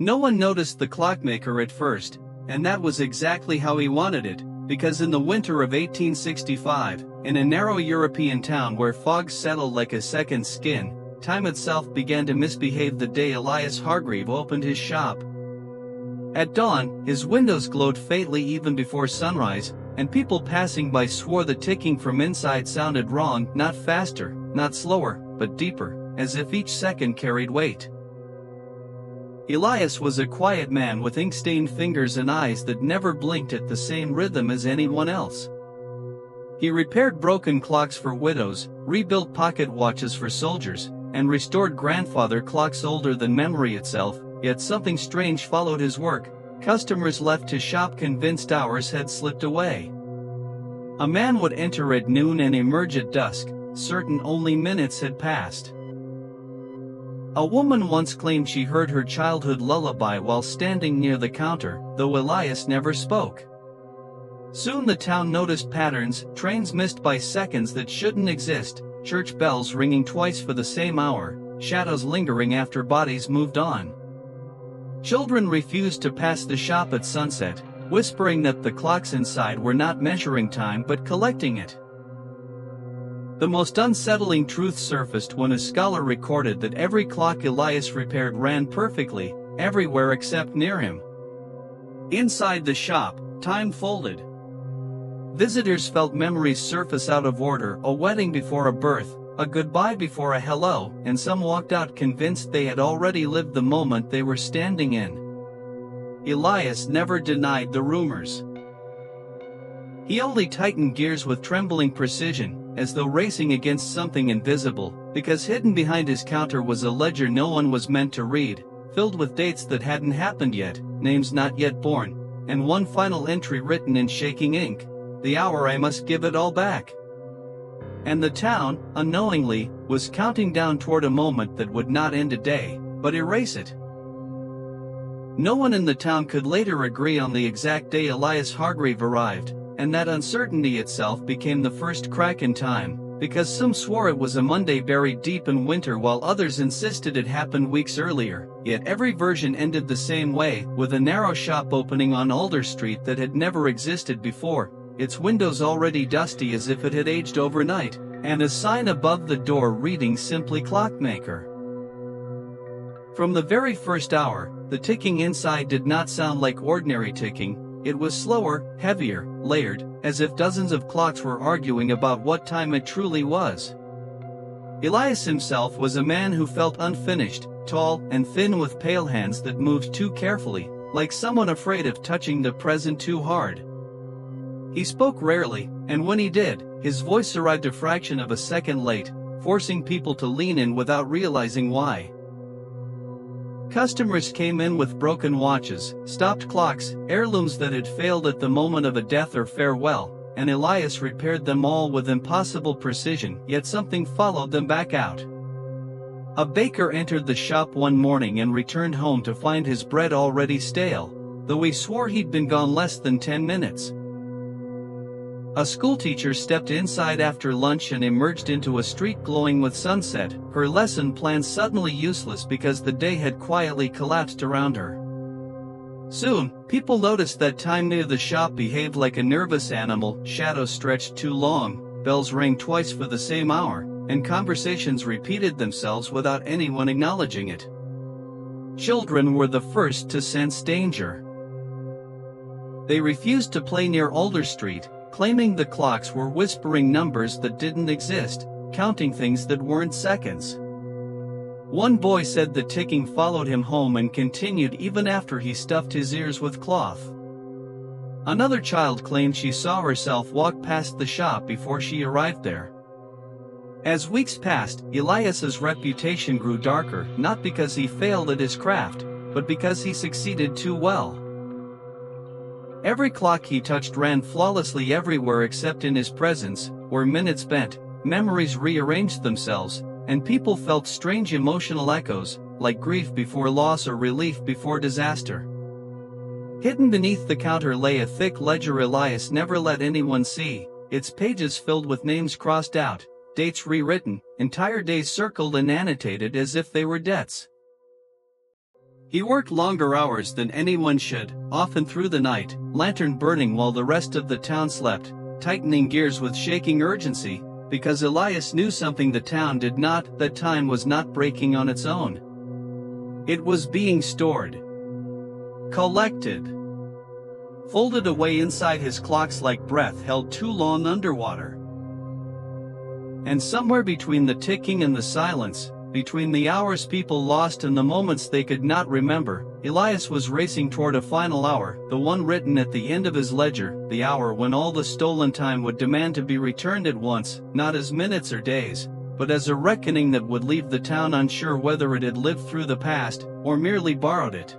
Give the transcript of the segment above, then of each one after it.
No one noticed the clockmaker at first, and that was exactly how he wanted it, because in the winter of 1865, in a narrow European town where fog settled like a second skin, time itself began to misbehave the day Elias Hargreave opened his shop. At dawn, his windows glowed faintly even before sunrise, and people passing by swore the ticking from inside sounded wrong, not faster, not slower, but deeper, as if each second carried weight. Elias was a quiet man with ink-stained fingers and eyes that never blinked at the same rhythm as anyone else. He repaired broken clocks for widows, rebuilt pocket watches for soldiers, and restored grandfather clocks older than memory itself, yet something strange followed his work. Customers left his shop convinced hours had slipped away. A man would enter at noon and emerge at dusk, certain only minutes had passed. A woman once claimed she heard her childhood lullaby while standing near the counter, though Elias never spoke. Soon the town noticed patterns, trains missed by seconds that shouldn't exist, church bells ringing twice for the same hour, shadows lingering after bodies moved on. Children refused to pass the shop at sunset, whispering that the clocks inside were not measuring time but collecting it. The most unsettling truth surfaced when a scholar recorded that every clock Elias repaired ran perfectly, everywhere except near him. Inside the shop, time folded. Visitors felt memories surface out of order, a wedding before a birth, a goodbye before a hello, and some walked out convinced they had already lived the moment they were standing in. Elias never denied the rumors. He only tightened gears with trembling precision, as though racing against something invisible, because hidden behind his counter was a ledger no one was meant to read, filled with dates that hadn't happened yet, names not yet born, and one final entry written in shaking ink: "The hour I must give it all back." And the town, unknowingly, was counting down toward a moment that would not end a day, but erase it. No one in the town could later agree on the exact day Elias Hargreave arrived, and that uncertainty itself became the first crack in time, because some swore it was a Monday buried deep in winter while others insisted it happened weeks earlier, yet every version ended the same way, with a narrow shop opening on Alder Street that had never existed before, its windows already dusty as if it had aged overnight, and a sign above the door reading simply "Clockmaker." From the very first hour, the ticking inside did not sound like ordinary ticking. It was slower, heavier, layered, as if dozens of clocks were arguing about what time it truly was. Elias himself was a man who felt unfinished, tall and thin with pale hands that moved too carefully, like someone afraid of touching the present too hard. He spoke rarely, and when he did, his voice arrived a fraction of a second late, forcing people to lean in without realizing why. Customers came in with broken watches, stopped clocks, heirlooms that had failed at the moment of a death or farewell, and Elias repaired them all with impossible precision, yet something followed them back out. A baker entered the shop one morning and returned home to find his bread already stale, though he swore he'd been gone less than 10 minutes. A schoolteacher stepped inside after lunch and emerged into a street glowing with sunset, her lesson plan suddenly useless because the day had quietly collapsed around her. Soon, people noticed that time near the shop behaved like a nervous animal, shadows stretched too long, bells rang twice for the same hour, and conversations repeated themselves without anyone acknowledging it. Children were the first to sense danger. They refused to play near Alder Street, claiming the clocks were whispering numbers that didn't exist, counting things that weren't seconds. One boy said the ticking followed him home and continued even after he stuffed his ears with cloth. Another child claimed she saw herself walk past the shop before she arrived there. As weeks passed, Elias's reputation grew darker, not because he failed at his craft, but because he succeeded too well. Every clock he touched ran flawlessly everywhere except in his presence, where minutes bent, memories rearranged themselves, and people felt strange emotional echoes, like grief before loss or relief before disaster. Hidden beneath the counter lay a thick ledger Elias never let anyone see, its pages filled with names crossed out, dates rewritten, entire days circled and annotated as if they were debts. He worked longer hours than anyone should, often through the night, lantern burning while the rest of the town slept, tightening gears with shaking urgency, because Elias knew something the town did not, that time was not breaking on its own. It was being stored, collected, folded away inside his clocks like breath held too long underwater. And somewhere between the ticking and the silence, between the hours people lost and the moments they could not remember, Elias was racing toward a final hour, the one written at the end of his ledger, the hour when all the stolen time would demand to be returned at once, not as minutes or days, but as a reckoning that would leave the town unsure whether it had lived through the past, or merely borrowed it.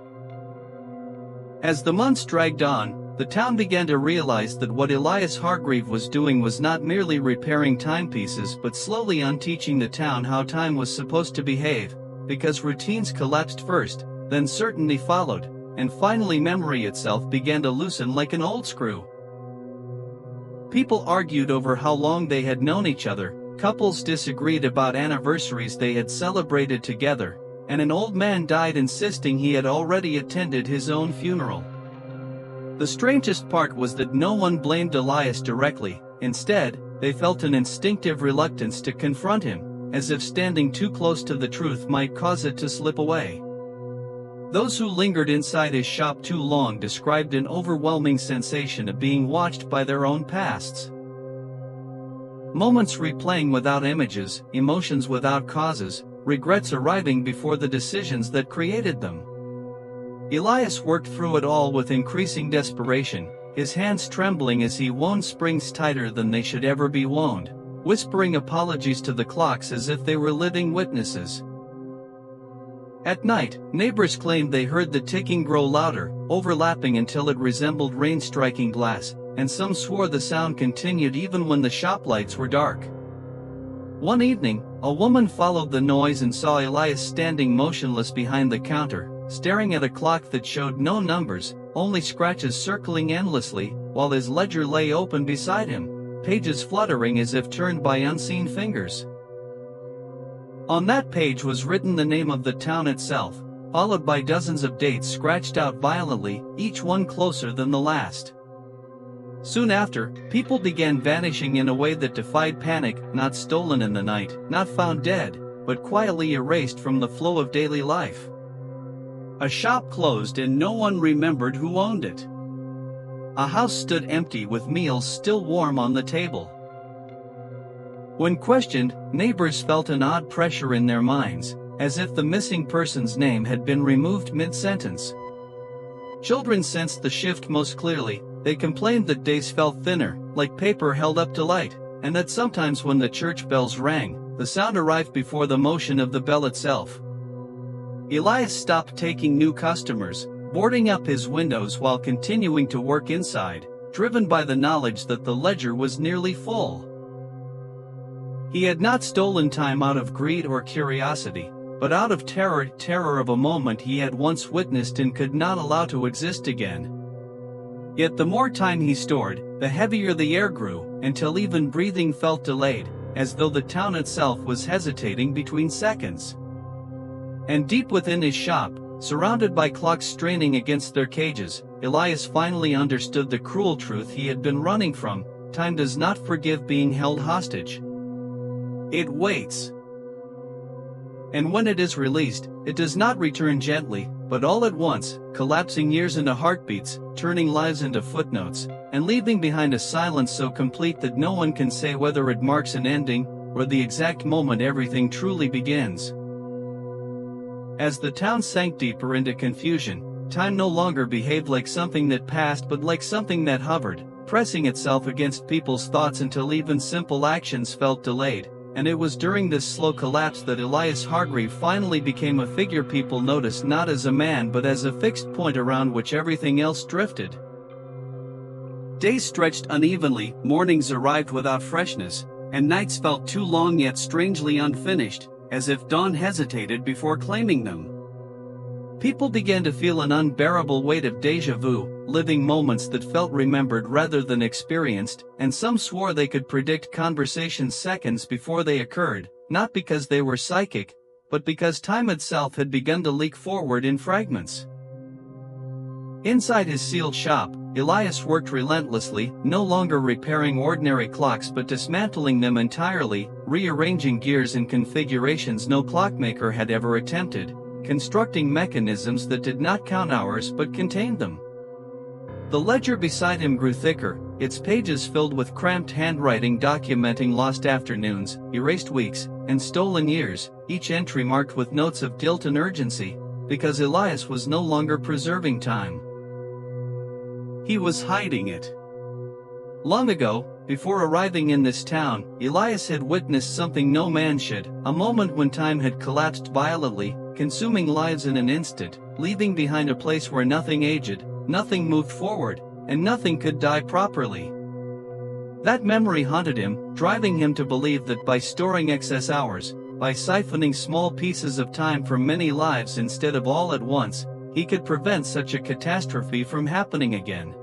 As the months dragged on, the town began to realize that what Elias Hargreave was doing was not merely repairing timepieces but slowly unteaching the town how time was supposed to behave, because routines collapsed first, then certainty followed, and finally memory itself began to loosen like an old screw. People argued over how long they had known each other, couples disagreed about anniversaries they had celebrated together, and an old man died insisting he had already attended his own funeral. The strangest part was that no one blamed Elias directly. Instead, they felt an instinctive reluctance to confront him, as if standing too close to the truth might cause it to slip away. Those who lingered inside his shop too long described an overwhelming sensation of being watched by their own pasts. Moments replaying without images, emotions without causes, regrets arriving before the decisions that created them. Elias worked through it all with increasing desperation, his hands trembling as he wound springs tighter than they should ever be wound, whispering apologies to the clocks as if they were living witnesses. At night, neighbors claimed they heard the ticking grow louder, overlapping until it resembled rain striking glass, and some swore the sound continued even when the shop lights were dark. One evening, a woman followed the noise and saw Elias standing motionless behind the counter, staring at a clock that showed no numbers, only scratches circling endlessly, while his ledger lay open beside him, pages fluttering as if turned by unseen fingers. On that page was written the name of the town itself, followed by dozens of dates scratched out violently, each one closer than the last. Soon after, people began vanishing in a way that defied panic, not stolen in the night, not found dead, but quietly erased from the flow of daily life. A shop closed and no one remembered who owned it. A house stood empty with meals still warm on the table. When questioned, neighbors felt an odd pressure in their minds, as if the missing person's name had been removed mid-sentence. Children sensed the shift most clearly. They complained that days felt thinner, like paper held up to light, and that sometimes when the church bells rang, the sound arrived before the motion of the bell itself. Elias stopped taking new customers, boarding up his windows while continuing to work inside, driven by the knowledge that the ledger was nearly full. He had not stolen time out of greed or curiosity, but out of terror of a moment he had once witnessed and could not allow to exist again. Yet the more time he stored, the heavier the air grew, until even breathing felt delayed, as though the town itself was hesitating between seconds. And deep within his shop, surrounded by clocks straining against their cages, Elias finally understood the cruel truth he had been running from: time does not forgive being held hostage. It waits. And when it is released, it does not return gently, but all at once, collapsing years into heartbeats, turning lives into footnotes, and leaving behind a silence so complete that no one can say whether it marks an ending, or the exact moment everything truly begins. As the town sank deeper into confusion, time no longer behaved like something that passed but like something that hovered, pressing itself against people's thoughts until even simple actions felt delayed. And it was during this slow collapse that Elias Hargreave finally became a figure people noticed not as a man but as a fixed point around which everything else drifted. Days stretched unevenly, mornings arrived without freshness, and nights felt too long yet strangely unfinished, as if dawn hesitated before claiming them. People began to feel an unbearable weight of déjà vu, living moments that felt remembered rather than experienced, and some swore they could predict conversations seconds before they occurred, not because they were psychic, but because time itself had begun to leak forward in fragments. Inside his sealed shop, Elias worked relentlessly, no longer repairing ordinary clocks but dismantling them entirely, rearranging gears and configurations no clockmaker had ever attempted, constructing mechanisms that did not count hours but contained them. The ledger beside him grew thicker, its pages filled with cramped handwriting documenting lost afternoons, erased weeks, and stolen years, each entry marked with notes of guilt and urgency, because Elias was no longer preserving time. He was hiding it. Long ago, before arriving in this town, Elias had witnessed something no man should, a moment when time had collapsed violently, consuming lives in an instant, leaving behind a place where nothing aged, nothing moved forward, and nothing could die properly. That memory haunted him, driving him to believe that by storing excess hours, by siphoning small pieces of time from many lives instead of all at once, he could prevent such a catastrophe from happening again.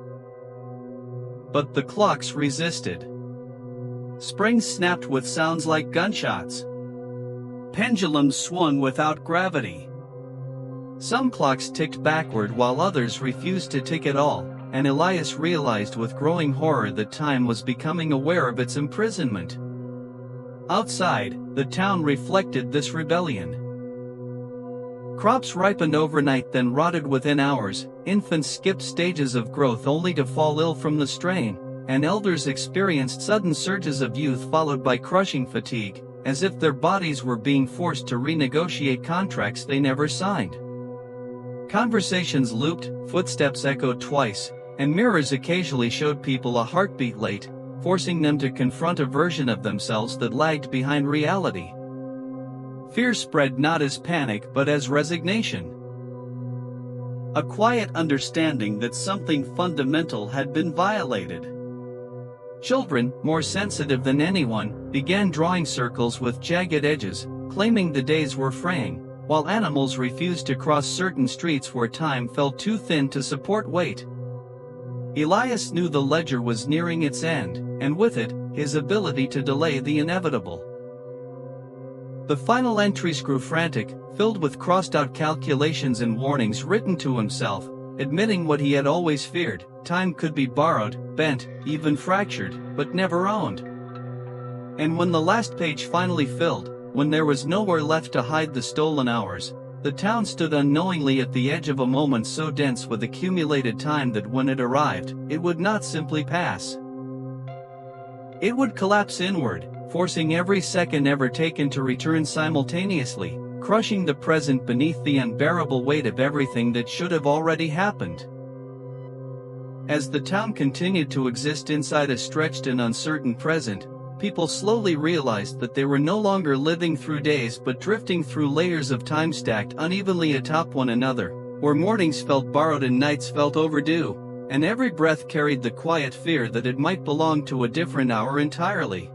But the clocks resisted. Springs snapped with sounds like gunshots. Pendulums swung without gravity. Some clocks ticked backward while others refused to tick at all, and Elias realized with growing horror that time was becoming aware of its imprisonment. Outside, the town reflected this rebellion. Crops ripened overnight then rotted within hours, infants skipped stages of growth only to fall ill from the strain, and elders experienced sudden surges of youth followed by crushing fatigue, as if their bodies were being forced to renegotiate contracts they never signed. Conversations looped, footsteps echoed twice, and mirrors occasionally showed people a heartbeat late, forcing them to confront a version of themselves that lagged behind reality. Fear spread not as panic but as resignation. A quiet understanding that something fundamental had been violated. Children, more sensitive than anyone, began drawing circles with jagged edges, claiming the days were fraying, while animals refused to cross certain streets where time felt too thin to support weight. Elias knew the ledger was nearing its end, and with it, his ability to delay the inevitable. The final entries grew frantic, filled with crossed-out calculations and warnings written to himself, admitting what he had always feared: time could be borrowed, bent, even fractured, but never owned. And when the last page finally filled, when there was nowhere left to hide the stolen hours, the town stood unknowingly at the edge of a moment so dense with accumulated time that when it arrived, it would not simply pass. It would collapse inward, forcing every second ever taken to return simultaneously, crushing the present beneath the unbearable weight of everything that should have already happened. As the town continued to exist inside a stretched and uncertain present, people slowly realized that they were no longer living through days but drifting through layers of time stacked unevenly atop one another, where mornings felt borrowed and nights felt overdue, and every breath carried the quiet fear that it might belong to a different hour entirely.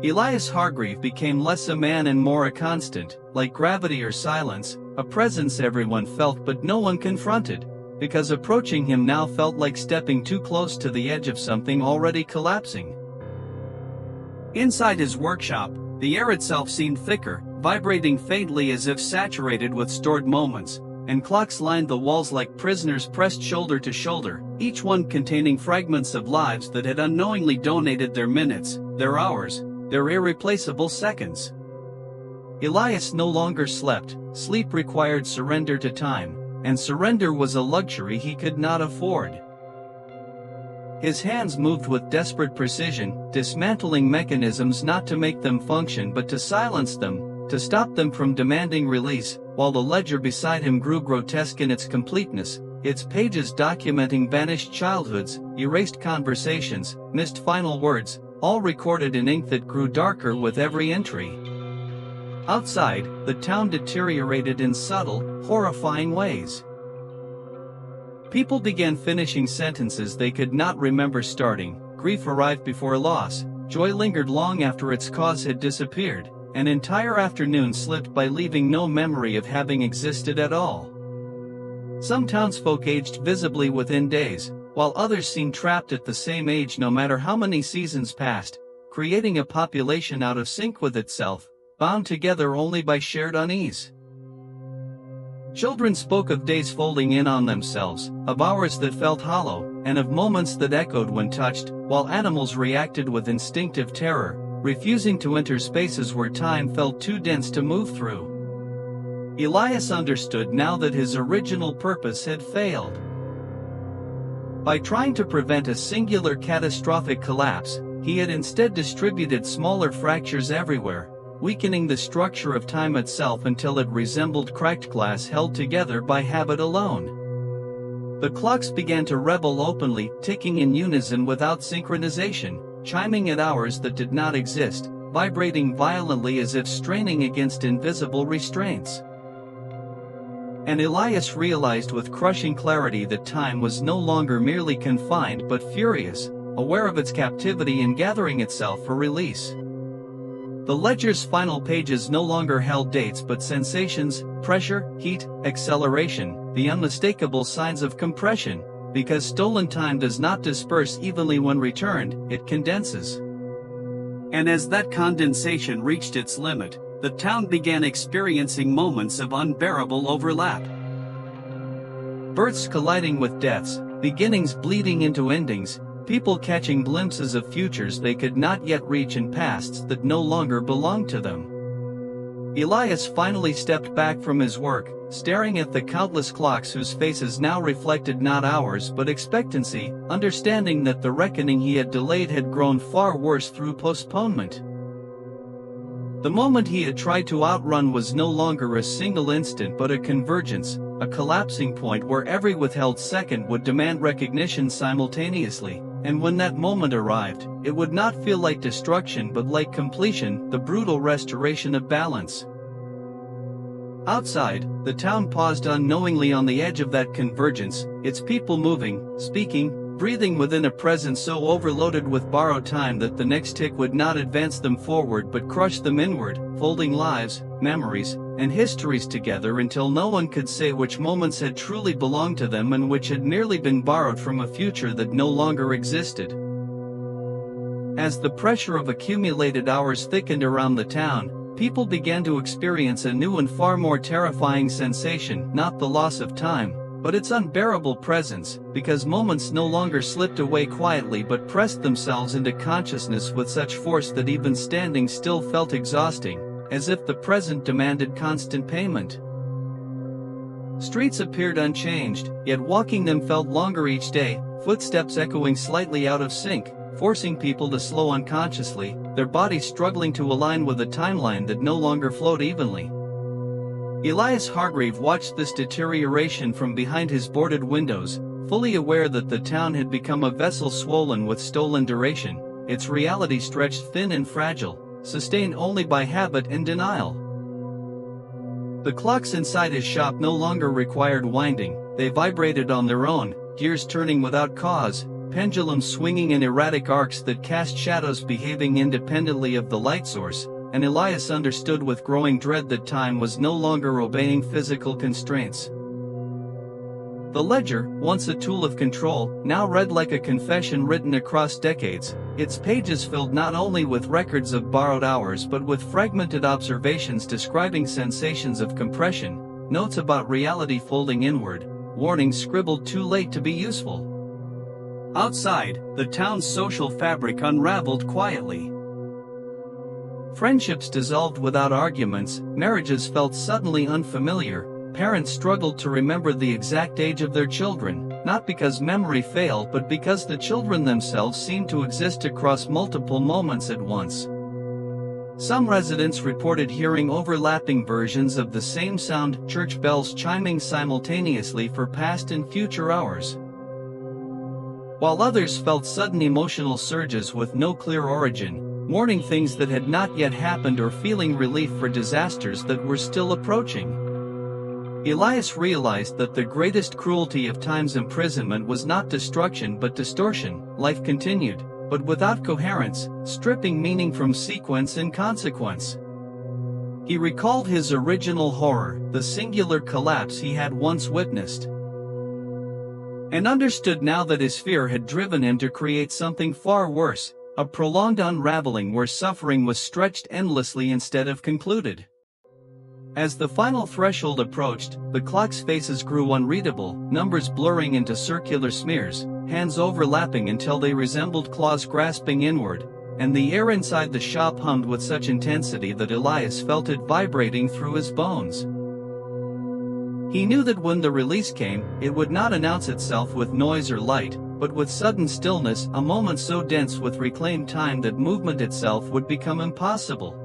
Elias Hargreave became less a man and more a constant, like gravity or silence, a presence everyone felt but no one confronted, because approaching him now felt like stepping too close to the edge of something already collapsing. Inside his workshop, the air itself seemed thicker, vibrating faintly as if saturated with stored moments, and clocks lined the walls like prisoners pressed shoulder to shoulder, each one containing fragments of lives that had unknowingly donated their minutes, their hours, their irreplaceable seconds. Elias no longer slept. Sleep required surrender to time, and surrender was a luxury he could not afford. His hands moved with desperate precision, dismantling mechanisms not to make them function but to silence them, to stop them from demanding release, while the ledger beside him grew grotesque in its completeness, its pages documenting vanished childhoods, erased conversations, missed final words, all recorded in ink that grew darker with every entry. Outside, the town deteriorated in subtle, horrifying ways. People began finishing sentences they could not remember starting, grief arrived before loss, joy lingered long after its cause had disappeared, an entire afternoon slipped by leaving no memory of having existed at all. Some townsfolk aged visibly within days, while others seemed trapped at the same age no matter how many seasons passed, creating a population out of sync with itself, bound together only by shared unease. Children spoke of days folding in on themselves, of hours that felt hollow, and of moments that echoed when touched, while animals reacted with instinctive terror, refusing to enter spaces where time felt too dense to move through. Elias understood now that his original purpose had failed. By trying to prevent a singular catastrophic collapse, he had instead distributed smaller fractures everywhere, weakening the structure of time itself until it resembled cracked glass held together by habit alone. The clocks began to rebel openly, ticking in unison without synchronization, chiming at hours that did not exist, vibrating violently as if straining against invisible restraints. And Elias realized with crushing clarity that time was no longer merely confined but furious, aware of its captivity and gathering itself for release. The ledger's final pages no longer held dates but sensations, pressure, heat, acceleration, the unmistakable signs of compression, because stolen time does not disperse evenly when returned, it condenses. And as that condensation reached its limit, the town began experiencing moments of unbearable overlap. Births colliding with deaths, beginnings bleeding into endings, people catching glimpses of futures they could not yet reach and pasts that no longer belonged to them. Elias finally stepped back from his work, staring at the countless clocks whose faces now reflected not hours but expectancy, understanding that the reckoning he had delayed had grown far worse through postponement. The moment he had tried to outrun was no longer a single instant but a convergence, a collapsing point where every withheld second would demand recognition simultaneously, and when that moment arrived, it would not feel like destruction but like completion, the brutal restoration of balance. Outside, the town paused unknowingly on the edge of that convergence, its people moving, speaking, breathing within a presence so overloaded with borrowed time that the next tick would not advance them forward but crush them inward, folding lives, memories, and histories together until no one could say which moments had truly belonged to them and which had merely been borrowed from a future that no longer existed. As the pressure of accumulated hours thickened around the town, people began to experience a new and far more terrifying sensation, not the loss of time, but its unbearable presence, because moments no longer slipped away quietly but pressed themselves into consciousness with such force that even standing still felt exhausting, as if the present demanded constant payment. Streets appeared unchanged, yet walking them felt longer each day, footsteps echoing slightly out of sync, forcing people to slow unconsciously, their bodies struggling to align with a timeline that no longer flowed evenly. Elias Hargreave watched this deterioration from behind his boarded windows, fully aware that the town had become a vessel swollen with stolen duration, its reality stretched thin and fragile, sustained only by habit and denial. The clocks inside his shop no longer required winding, they vibrated on their own, gears turning without cause, pendulums swinging in erratic arcs that cast shadows behaving independently of the light source, and Elias understood with growing dread that time was no longer obeying physical constraints. The ledger, once a tool of control, now read like a confession written across decades, its pages filled not only with records of borrowed hours but with fragmented observations describing sensations of compression, notes about reality folding inward, warnings scribbled too late to be useful. Outside, the town's social fabric unraveled quietly. Friendships dissolved without arguments, marriages felt suddenly unfamiliar, parents struggled to remember the exact age of their children, not because memory failed but because the children themselves seemed to exist across multiple moments at once. Some residents reported hearing overlapping versions of the same sound, church bells chiming simultaneously for past and future hours, while others felt sudden emotional surges with no clear origin, mourning things that had not yet happened or feeling relief for disasters that were still approaching. Elias realized that the greatest cruelty of time's imprisonment was not destruction but distortion. Life continued, but without coherence, stripping meaning from sequence and consequence. He recalled his original horror, the singular collapse he had once witnessed, and understood now that his fear had driven him to create something far worse, A prolonged unraveling where suffering was stretched endlessly instead of concluded. As the final threshold approached, the clock's faces grew unreadable, numbers blurring into circular smears, hands overlapping until they resembled claws grasping inward, and the air inside the shop hummed with such intensity that Elias felt it vibrating through his bones. He knew that when the release came, it would not announce itself with noise or light, but with sudden stillness, a moment so dense with reclaimed time that movement itself would become impossible.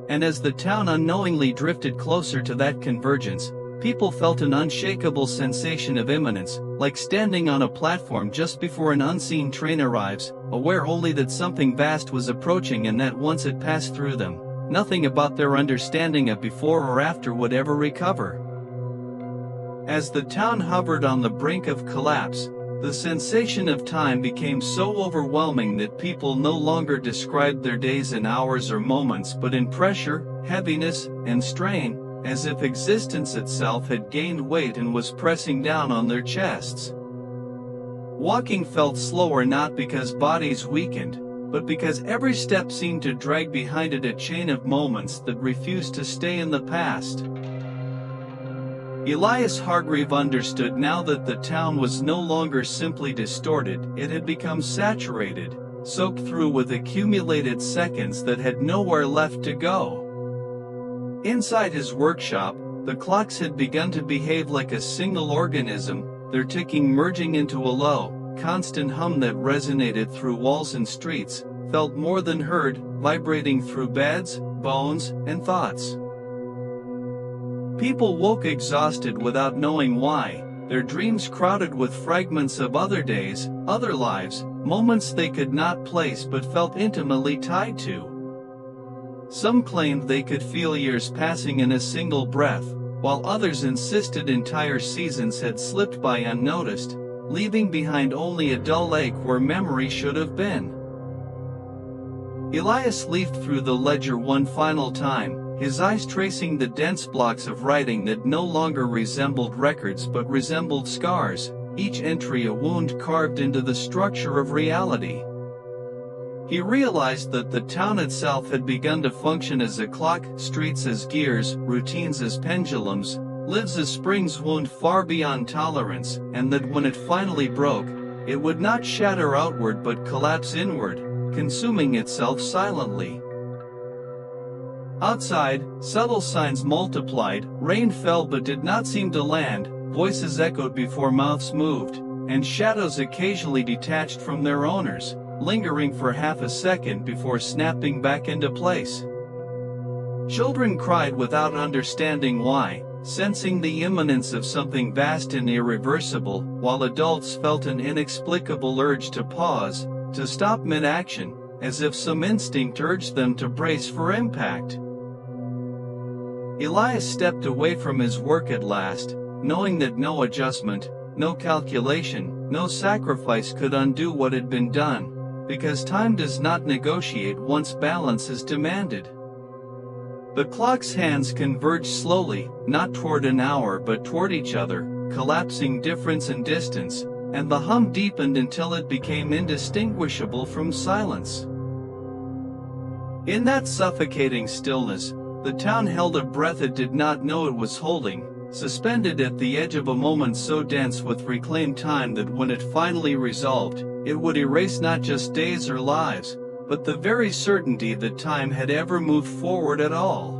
And as the town unknowingly drifted closer to that convergence, people felt an unshakable sensation of imminence, like standing on a platform just before an unseen train arrives, aware only that something vast was approaching and that once it passed through them, nothing about their understanding of before or after would ever recover. As the town hovered on the brink of collapse, the sensation of time became so overwhelming that people no longer described their days in hours or moments but in pressure, heaviness, and strain, as if existence itself had gained weight and was pressing down on their chests. Walking felt slower not because bodies weakened, but because every step seemed to drag behind it a chain of moments that refused to stay in the past. Elias Hargreave understood now that the town was no longer simply distorted, it had become saturated, soaked through with accumulated seconds that had nowhere left to go. Inside his workshop, the clocks had begun to behave like a single organism, their ticking merging into a low, constant hum that resonated through walls and streets, felt more than heard, vibrating through beds, bones, and thoughts. People woke exhausted without knowing why, their dreams crowded with fragments of other days, other lives, moments they could not place but felt intimately tied to. Some claimed they could feel years passing in a single breath, while others insisted entire seasons had slipped by unnoticed, leaving behind only a dull ache where memory should have been. Elias leafed through the ledger one final time, his eyes tracing the dense blocks of writing that no longer resembled records but resembled scars, each entry a wound carved into the structure of reality. He realized that the town itself had begun to function as a clock, streets as gears, routines as pendulums, lives as springs wound far beyond tolerance, and that when it finally broke, it would not shatter outward but collapse inward, consuming itself silently. Outside, subtle signs multiplied, rain fell but did not seem to land, voices echoed before mouths moved, and shadows occasionally detached from their owners, lingering for half a second before snapping back into place. Children cried without understanding why, sensing the imminence of something vast and irreversible, while adults felt an inexplicable urge to pause, to stop mid-action, as if some instinct urged them to brace for impact. Elias stepped away from his work at last, knowing that no adjustment, no calculation, no sacrifice could undo what had been done, because time does not negotiate once balance is demanded. The clock's hands converged slowly, not toward an hour but toward each other, collapsing difference and distance, and the hum deepened until it became indistinguishable from silence. In that suffocating stillness, the town held a breath it did not know it was holding, suspended at the edge of a moment so dense with reclaimed time that when it finally resolved, it would erase not just days or lives, but the very certainty that time had ever moved forward at all.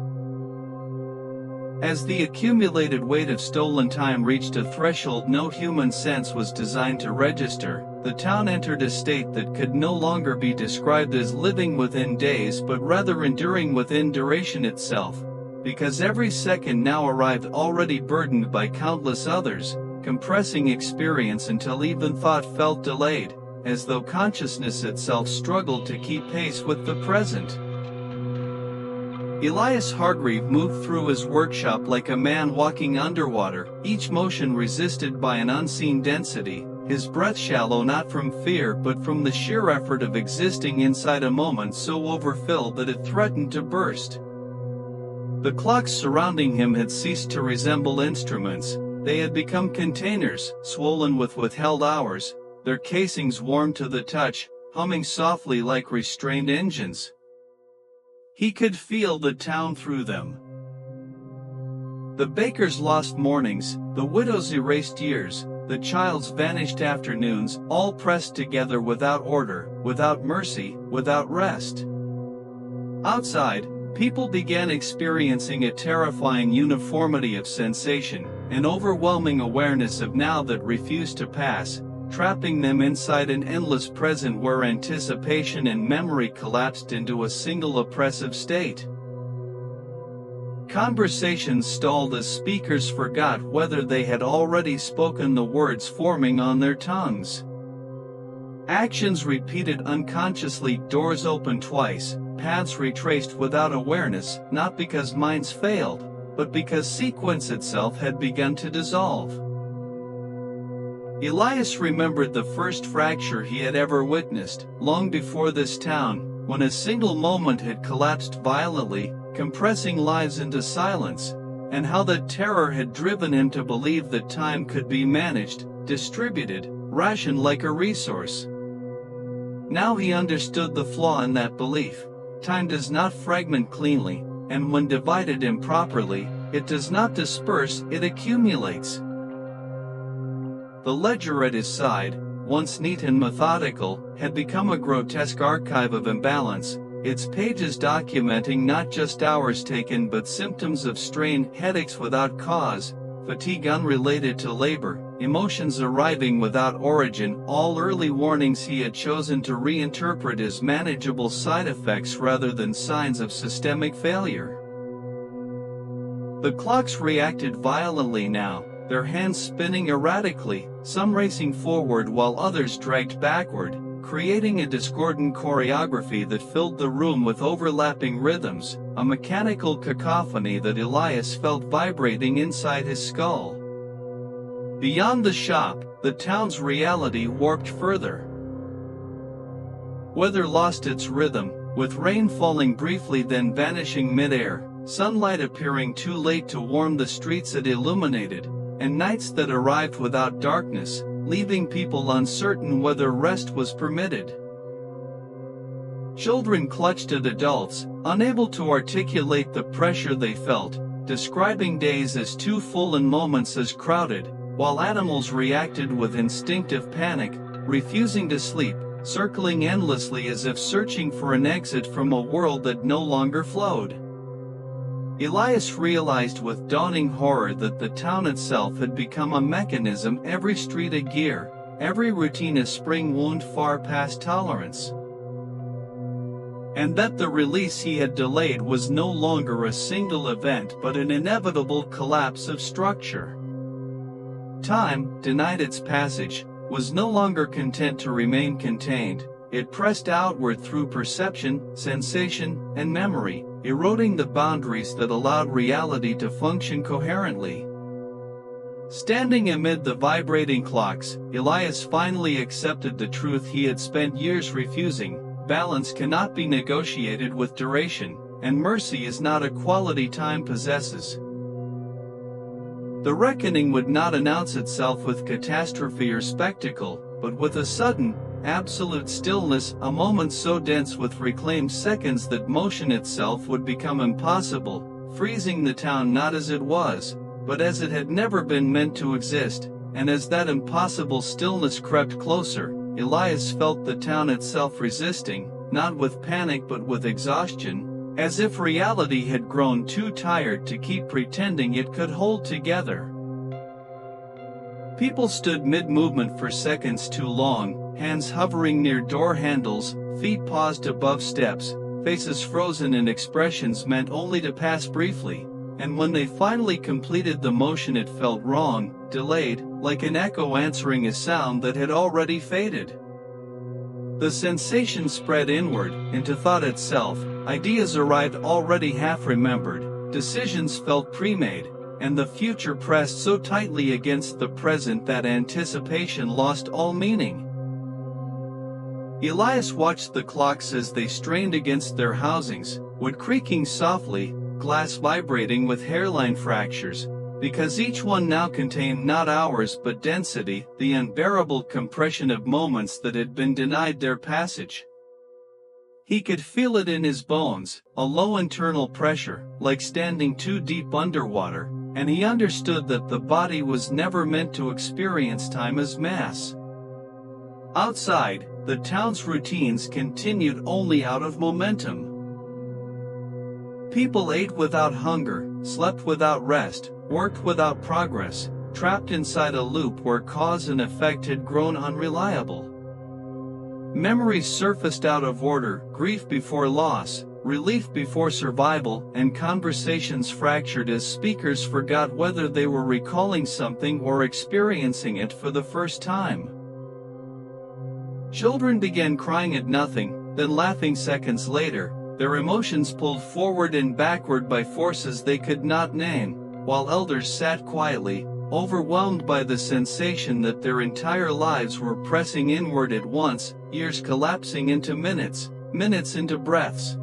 As the accumulated weight of stolen time reached a threshold no human sense was designed to register, the town entered a state that could no longer be described as living within days but rather enduring within duration itself, because every second now arrived already burdened by countless others, compressing experience until even thought felt delayed, as though consciousness itself struggled to keep pace with the present. Elias Hargreave moved through his workshop like a man walking underwater, each motion resisted by an unseen density, his breath shallow not from fear but from the sheer effort of existing inside a moment so overfilled that it threatened to burst. The clocks surrounding him had ceased to resemble instruments, they had become containers, swollen with withheld hours, their casings warm to the touch, humming softly like restrained engines. He could feel the town through them. The baker's lost mornings, the widow's erased years, the child's vanished afternoons, all pressed together without order, without mercy, without rest. Outside, people began experiencing a terrifying uniformity of sensation, an overwhelming awareness of now that refused to pass, trapping them inside an endless present where anticipation and memory collapsed into a single oppressive state. Conversations stalled as speakers forgot whether they had already spoken the words forming on their tongues. Actions repeated unconsciously, doors opened twice, paths retraced without awareness, not because minds failed, but because sequence itself had begun to dissolve. Elias remembered the first fracture he had ever witnessed, long before this town, when a single moment had collapsed violently, compressing lives into silence, and how that terror had driven him to believe that time could be managed, distributed, rationed like a resource. Now he understood the flaw in that belief. Time does not fragment cleanly, and when divided improperly, it does not disperse, it accumulates. The ledger at his side, once neat and methodical, had become a grotesque archive of imbalance, its pages documenting not just hours taken but symptoms of strain, headaches without cause, fatigue unrelated to labor, emotions arriving without origin, all early warnings he had chosen to reinterpret as manageable side effects rather than signs of systemic failure. The clocks reacted violently now, their hands spinning erratically, some racing forward while others dragged backward, creating a discordant choreography that filled the room with overlapping rhythms, a mechanical cacophony that Elias felt vibrating inside his skull. Beyond the shop, the town's reality warped further. Weather lost its rhythm, with rain falling briefly then vanishing mid-air, sunlight appearing too late to warm the streets it illuminated, and nights that arrived without darkness, leaving people uncertain whether rest was permitted. Children clutched at adults, unable to articulate the pressure they felt, describing days as too full and moments as crowded, while animals reacted with instinctive panic, refusing to sleep, circling endlessly as if searching for an exit from a world that no longer flowed. Elias realized with dawning horror that the town itself had become a mechanism, every street a gear, every routine a spring wound far past tolerance. And that the release he had delayed was no longer a single event but an inevitable collapse of structure. Time, denied its passage, was no longer content to remain contained. It pressed outward through perception, sensation, and memory, eroding the boundaries that allowed reality to function coherently. Standing amid the vibrating clocks, Elias finally accepted the truth he had spent years refusing: balance cannot be negotiated with duration, and mercy is not a quality time possesses. The reckoning would not announce itself with catastrophe or spectacle, but with a sudden, absolute stillness, a moment so dense with reclaimed seconds that motion itself would become impossible, freezing the town not as it was, but as it had never been meant to exist. And as that impossible stillness crept closer, Elias felt the town itself resisting, not with panic but with exhaustion, as if reality had grown too tired to keep pretending it could hold together. People stood mid-movement for seconds too long, hands hovering near door handles, feet paused above steps, faces frozen in expressions meant only to pass briefly, and when they finally completed the motion it felt wrong, delayed, like an echo answering a sound that had already faded. The sensation spread inward, into thought itself, ideas arrived already half-remembered, decisions felt pre-made, and the future pressed so tightly against the present that anticipation lost all meaning. Elias watched the clocks as they strained against their housings, wood creaking softly, glass vibrating with hairline fractures, because each one now contained not hours but density, the unbearable compression of moments that had been denied their passage. He could feel it in his bones, a low internal pressure, like standing too deep underwater, and he understood that the body was never meant to experience time as mass. Outside, the town's routines continued only out of momentum. People ate without hunger, slept without rest, worked without progress, trapped inside a loop where cause and effect had grown unreliable. Memories surfaced out of order, grief before loss, relief before survival, and conversations fractured as speakers forgot whether they were recalling something or experiencing it for the first time. Children began crying at nothing, then laughing seconds later, their emotions pulled forward and backward by forces they could not name, while elders sat quietly, overwhelmed by the sensation that their entire lives were pressing inward at once, years collapsing into minutes, minutes into breaths.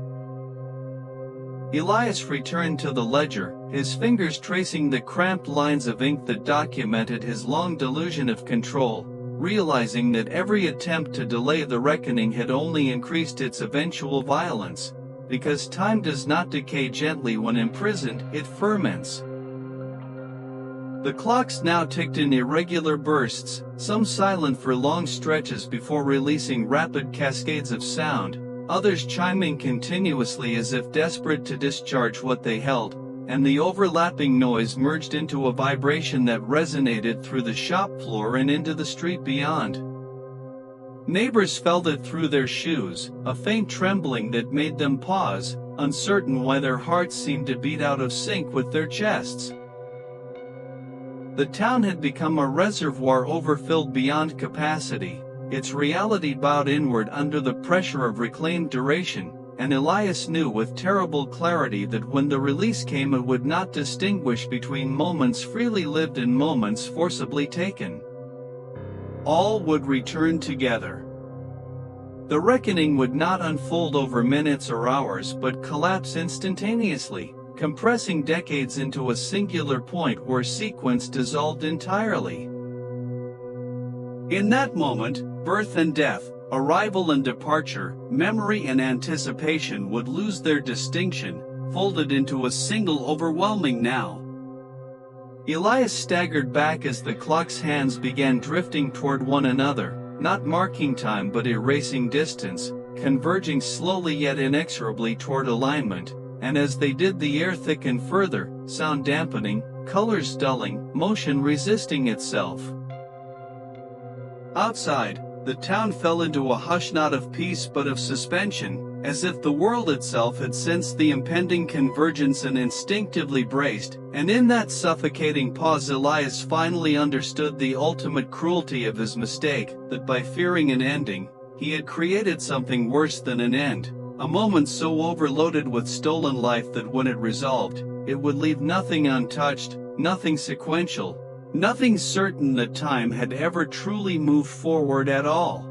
Elias returned to the ledger, his fingers tracing the cramped lines of ink that documented his long delusion of control, realizing that every attempt to delay the reckoning had only increased its eventual violence, because time does not decay gently when imprisoned, it ferments. The clocks now ticked in irregular bursts, some silent for long stretches before releasing rapid cascades of sound, others chiming continuously as if desperate to discharge what they held, and the overlapping noise merged into a vibration that resonated through the shop floor and into the street beyond. Neighbors felt it through their shoes, a faint trembling that made them pause, uncertain why their hearts seemed to beat out of sync with their chests. The town had become a reservoir overfilled beyond capacity, its reality bowed inward under the pressure of reclaimed duration, and Elias knew with terrible clarity that when the release came it would not distinguish between moments freely lived and moments forcibly taken. All would return together. The reckoning would not unfold over minutes or hours but collapse instantaneously, compressing decades into a singular point where sequence dissolved entirely. In that moment, birth and death, arrival and departure, memory and anticipation would lose their distinction, folded into a single overwhelming now. Elias staggered back as the clock's hands began drifting toward one another, not marking time but erasing distance, converging slowly yet inexorably toward alignment, and as they did the air thickened further, sound dampening, colors dulling, motion resisting itself. Outside, the town fell into a hush not of peace but of suspension, as if the world itself had sensed the impending convergence and instinctively braced, and in that suffocating pause Elias finally understood the ultimate cruelty of his mistake, that by fearing an ending, he had created something worse than an end. A moment so overloaded with stolen life that when it resolved, it would leave nothing untouched, nothing sequential, nothing certain that time had ever truly moved forward at all.